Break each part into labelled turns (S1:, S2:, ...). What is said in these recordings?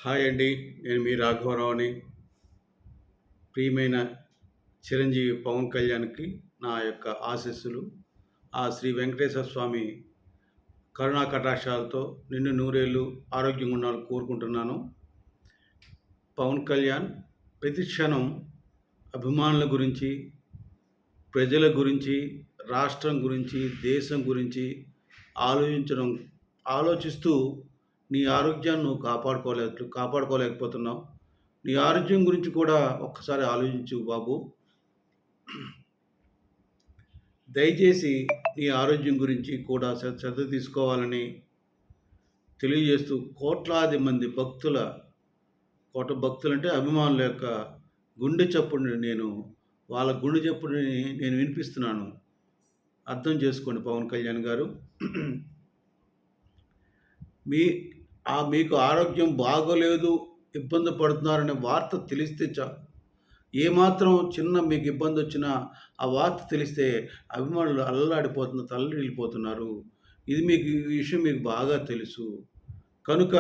S1: Hi అండి. నేను మీ రాఘవరావుని. ప్రియమైన చిరంజీవి పవన్ కళ్యాణ్‌కి నా యొక్క ఆశీస్సులు. ఆ శ్రీ వెంకటేశ్వర స్వామి కరుణా కటాక్షాలతో నిండు నూరేళ్ళు ఆరోగ్యంగా ఉండాలని కోరుకుంటున్నాను. పవన్ కళ్యాణ్ ప్రతి క్షణం అభిమానుల గురించి, ప్రజల గురించి, రాష్ట్రం గురించి, దేశం గురించి ఆలోచించడం ఆలోచిస్తూ నీ ఆరోగ్యాన్ని నువ్వు కాపాడుకోలేకపోతున్నావు. నీ ఆరోగ్యం గురించి కూడా ఒక్కసారి ఆలోచించు బాబు. దయచేసి నీ ఆరోగ్యం గురించి కూడా శ్రద్ధ తీసుకోవాలని తెలియజేస్తూ కోట్లాది మంది భక్తులంటే అభిమానుల యొక్క గుండె చప్పుడుని వాళ్ళ గుండె చప్పుడుని నేను వినిపిస్తున్నాను. అర్థం చేసుకోండి పవన్ కళ్యాణ్ గారు. మీకు ఆరోగ్యం బాగోలేదు, ఇబ్బంది పడుతున్నారనే వార్త తెలిస్తే చాలు. ఏమాత్రం చిన్న మీకు ఇబ్బంది వచ్చినా ఆ వార్త తెలిస్తే అభిమానులు తల్లడిల్లిపోతున్నారు. ఈ విషయం మీకు బాగా తెలుసు. కనుక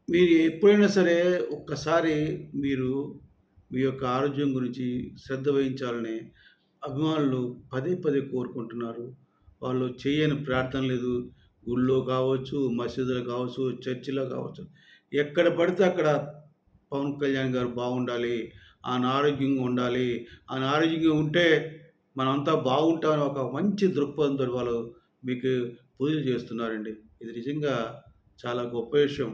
S1: మీరు ఎప్పుడైనా సరే ఒక్కసారి మీరు మీ యొక్క ఆరోగ్యం గురించి శ్రద్ధ వహించాలని అభిమానులు పదే పదే కోరుకుంటున్నారు. వాళ్ళు చేయని ప్రార్థన లేదు. గుళ్ళో కావచ్చు, మసీదులో కావచ్చు, చర్చిలో కావచ్చు, ఎక్కడ పడితే అక్కడ పవన్ కళ్యాణ్ గారు బాగుండాలి, ఆయన ఆరోగ్యంగా ఉండాలి, ఆయన ఆరోగ్యంగా ఉంటే మనమంతా బాగుంటామని ఒక మంచి దృక్పథంతో వాళ్ళు మీకు పూజలు చేస్తున్నారండి. ఇది నిజంగా చాలా గొప్ప విషయం.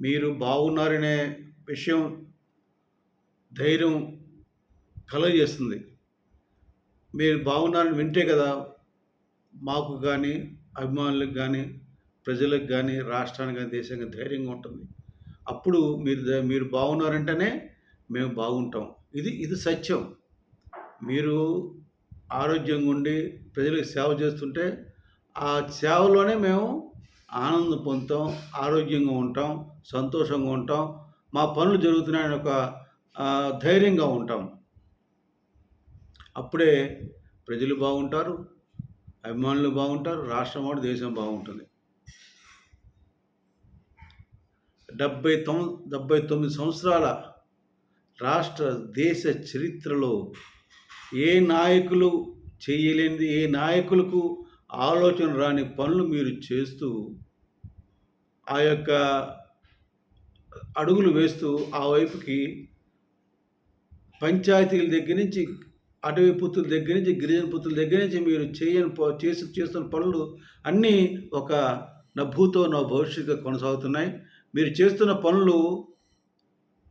S1: మీరు బాగున్నారనే విషయం ధైర్యం కలుగజేస్తుంది. మీరు బాగున్నారని వింటే కదా మాకు కానీ, అభిమానులకు కానీ, ప్రజలకు కానీ, రాష్ట్రానికి కానీ, దేశానికి ధైర్యంగా ఉంటుంది. అప్పుడు మీరు బాగున్నారంటేనే మేము బాగుంటాం. ఇది సత్యం. మీరు ఆరోగ్యంగా ఉండి ప్రజలకు సేవ చేస్తుంటే ఆ సేవలోనే మేము ఆనందం పొందుతాం, ఆరోగ్యంగా ఉంటాం, సంతోషంగా ఉంటాం, మా పనులు జరుగుతున్నాయని ఒక ధైర్యంగా ఉంటాం. అప్పుడే ప్రజలు బాగుంటారు, అభిమానులు బాగుంటారు, రాష్ట్రం కూడా దేశం బాగుంటుంది. 79 సంవత్సరాల రాష్ట్ర దేశ చరిత్రలో ఏ నాయకులు చేయలేనిది, ఏ నాయకులకు ఆలోచన రాని పనులు మీరు చేస్తూ ఆ యొక్క అడుగులు వేస్తూ ఆ వైపుకి పంచాయతీల దగ్గర నుంచి, అటవీ పుత్రుల దగ్గర నుంచి, గిరిజన పుత్రుల దగ్గర నుంచి మీరు చేస్తున్న పనులు అన్నీ ఒక నా భూతో నా భవిష్యత్తుగా కొనసాగుతున్నాయి. మీరు చేస్తున్న పనులు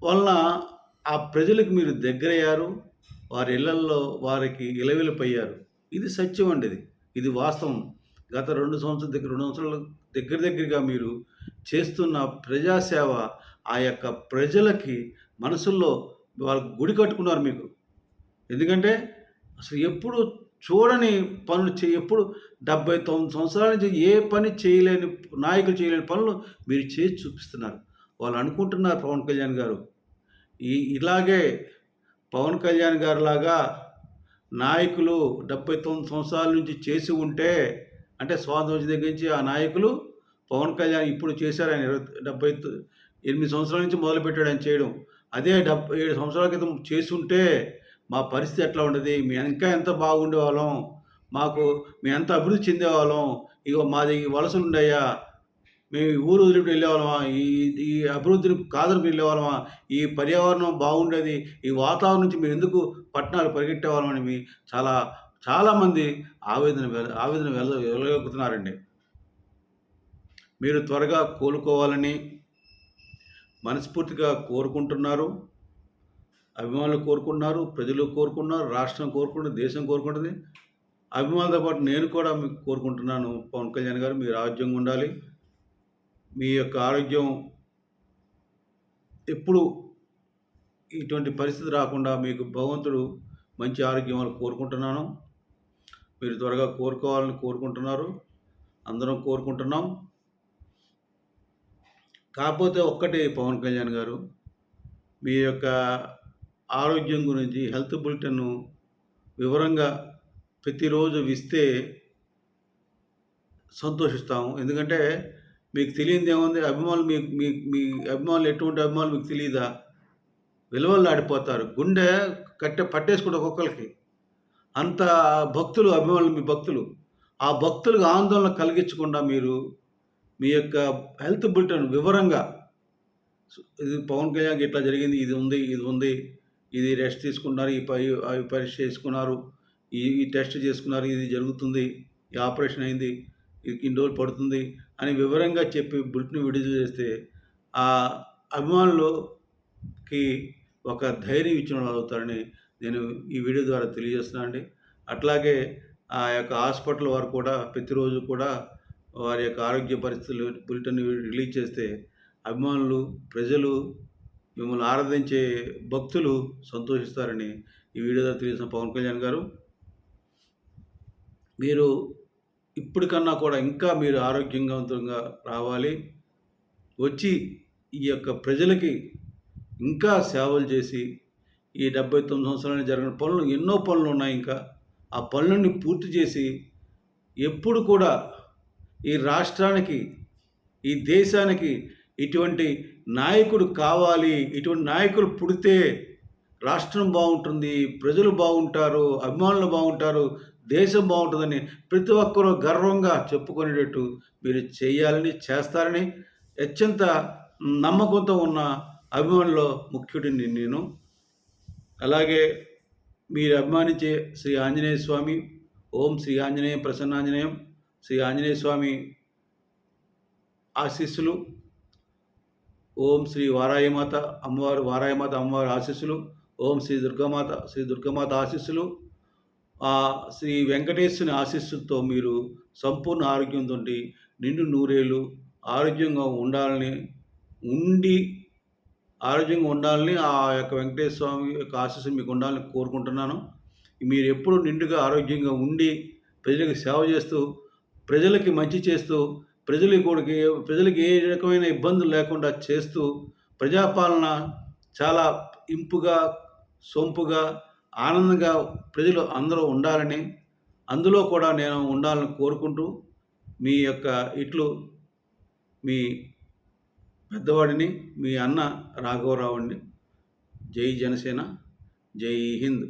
S1: వలన ఆ ప్రజలకు మీరు దగ్గరయ్యారు, వారి ఇళ్లల్లో వారికి ఇలవిలపయ్యారు. ఇది సత్యం అండి. ఇది వాస్తవం. గత 2 సంవత్సరాల దగ్గరగా మీరు చేస్తున్న ప్రజాసేవ ఆ యొక్క ప్రజలకి మనసుల్లో వాళ్ళు గుడి కట్టుకున్నారు మీకు. ఎందుకంటే అసలు ఎప్పుడు చూడని పనులు ఎప్పుడు 79 సంవత్సరాల నుంచి ఏ పని చేయలేని నాయకులు చేయలేని పనులు మీరు చేసి చూపిస్తున్నారు. వాళ్ళు అనుకుంటున్నారు పవన్ కళ్యాణ్ గారు ఇలాగే పవన్ కళ్యాణ్ గారు లాగా నాయకులు 79 సంవత్సరాల నుంచి చేసి ఉంటే, అంటే స్వాతంత్రం వచ్చిన దగ్గర నుంచి ఆ నాయకులు పవన్ కళ్యాణ్ ఇప్పుడు చేశారు. ఆయన 78 సంవత్సరాల నుంచి మొదలుపెట్టాడు ఆయన చేయడం. అదే 77 సంవత్సరాల క్రితం చేసి ఉంటే మా పరిస్థితి ఎట్లా ఉండేది, మేము ఇంకా ఎంత బాగుండేవాళ్ళం, మేము ఎంత అభివృద్ధి చెందేవాళ్ళం. ఇగో మాది వలసలు ఉండయ్యా, మేము ఈ ఊరు వదిలిపెట్టి వెళ్ళేవాళ్ళమా, ఈ అభివృద్ధిని కాదని వెళ్ళేవాళ్ళమా, ఈ పర్యావరణం బాగుండేది, ఈ వాతావరణం నుంచి మేము ఎందుకు పట్టణాలు పరిగెట్టేవాళ్ళమని చాలామంది ఆవేదన వెళ్ళగలుగుతున్నారండి. మీరు త్వరగా కోలుకోవాలని మనస్ఫూర్తిగా కోరుకుంటున్నారు. అభిమానులు కోరుకుంటున్నారు, ప్రజలు కోరుకుంటున్నారు, రాష్ట్రం కోరుకుంటుంది, దేశం కోరుకుంటుంది. అభిమానులతో పాటు నేను కూడా మీకు కోరుకుంటున్నాను. పవన్ కళ్యాణ్ గారు మీరు ఆరోగ్యంగా ఉండాలి. మీ యొక్క ఆరోగ్యం ఎప్పుడు ఇటువంటి పరిస్థితి రాకుండా మీకు భగవంతుడు మంచి ఆరోగ్యం వాళ్ళు కోరుకుంటున్నాను. మీరు త్వరగా కోరుకోవాలని కోరుకుంటున్నారు, అందరం కోరుకుంటున్నాం. కాకపోతే ఒక్కటే పవన్ కళ్యాణ్ గారు, మీ యొక్క ఆరోగ్యం గురించి హెల్త్ బులెటిన్ను వివరంగా ప్రతిరోజు ఇస్తే సంతోషిస్తాము. ఎందుకంటే మీకు తెలియనిదేముంది? అభిమానులు మీకు మీ మీ అభిమానులు ఎటువంటి అభిమానులు మీకు తెలీదా? విలవల్లాడిపోతారు. గుండె పట్టేసుకుంటారు ఒక్కొక్కళ్ళకి. అంత భక్తులు, అభిమానులు మీ భక్తులు. ఆ భక్తులకు ఆందోళన కలిగించకుండా మీరు మీ యొక్క హెల్త్ బులెటిన్ వివరంగా ఇది పవన్ కళ్యాణ్‌కి ఇట్లా జరిగింది. ఇది ఉంది, ఇది ఉంది. ఇది రెస్ట్ తీసుకున్నారు. అవి పరీక్ష చేసుకున్నారు. ఈ టెస్ట్ చేసుకున్నారు. ఇది జరుగుతుంది. ఈ ఆపరేషన్ అయింది. ఇన్ని రోజులు పడుతుంది అని వివరంగా చెప్పి బులెటిన్ విడుదల చేస్తే ఆ అభిమానులకి ఒక ధైర్యం ఇచ్చిన వాళ్ళు అవుతారని నేను ఈ వీడియో ద్వారా తెలియజేస్తున్నానండి. అట్లాగే ఆ యొక్క హాస్పిటల్ వారు కూడా ప్రతిరోజు కూడా వారి యొక్క ఆరోగ్య పరిస్థితులు బులెటిన్ రిలీజ్ చేస్తే అభిమానులు, ప్రజలు, మిమ్మల్ని ఆరాధించే భక్తులు సంతోషిస్తారని ఈ వీడియో ద్వారా తెలిసిన పవన్ కళ్యాణ్ గారు, మీరు ఇప్పటికన్నా కూడా ఇంకా మీరు ఆరోగ్యవంతంగా రావాలి. వచ్చి ఈ యొక్క ప్రజలకి ఇంకా సేవలు చేసి ఈ 79 సంవత్సరాలు జరిగిన పనులు ఎన్నో పనులు ఉన్నాయి ఇంకా. ఆ పనులన్నీ పూర్తి చేసి ఎప్పుడు కూడా ఈ రాష్ట్రానికి, ఈ దేశానికి ఇటువంటి నాయకుడు కావాలి. ఇటువంటి నాయకులు పుడితే రాష్ట్రం బాగుంటుంది, ప్రజలు బాగుంటారు, అభిమానులు బాగుంటారు, దేశం బాగుంటుందని ప్రతి ఒక్కరూ గర్వంగా చెప్పుకునేటట్టు మీరు చేయాలని, చేస్తారని అత్యంత నమ్మకంతో ఉన్న అభిమానుల్లో ముఖ్యుడిని నేను. అలాగే మీరు అభిమానించే శ్రీ ఆంజనేయ స్వామి, ఓం శ్రీ ఆంజనేయం ప్రసన్నాంజనేయం, శ్రీ ఆంజనేయ స్వామి ఆశీస్సులు, ఓం శ్రీ వారాహిమాత అమ్మవారి ఆశీస్సులు, ఓం శ్రీ దుర్గామాత ఆశీస్సులు, శ్రీ వెంకటేశ్వరుని ఆశీస్సులతో మీరు సంపూర్ణ ఆరోగ్యంతో నిండు నూరేళ్ళు ఆరోగ్యంగా ఉండాలని ఆ యొక్క వెంకటేశ్వర స్వామి యొక్క ఆశీస్సులు మీకు ఉండాలని కోరుకుంటున్నాను. మీరు ఎప్పుడూ నిండుగా ఆరోగ్యంగా ఉండి ప్రజలకు సేవ చేస్తూ, ప్రజలకి మంచి చేస్తూ, ప్రజలకి ఏ రకమైన ఇబ్బందులు లేకుండా చేస్తూ, ప్రజాపాలన చాలా ఇంపుగా, సొంపుగా, ఆనందంగా ప్రజలు అందరూ ఉండాలని, అందులో కూడా నేను ఉండాలని కోరుకుంటూ మీ యొక్క మీ పెద్దవాడిని, మీ అన్న రాఘవరావుని. జై జనసేన, జై హింద్.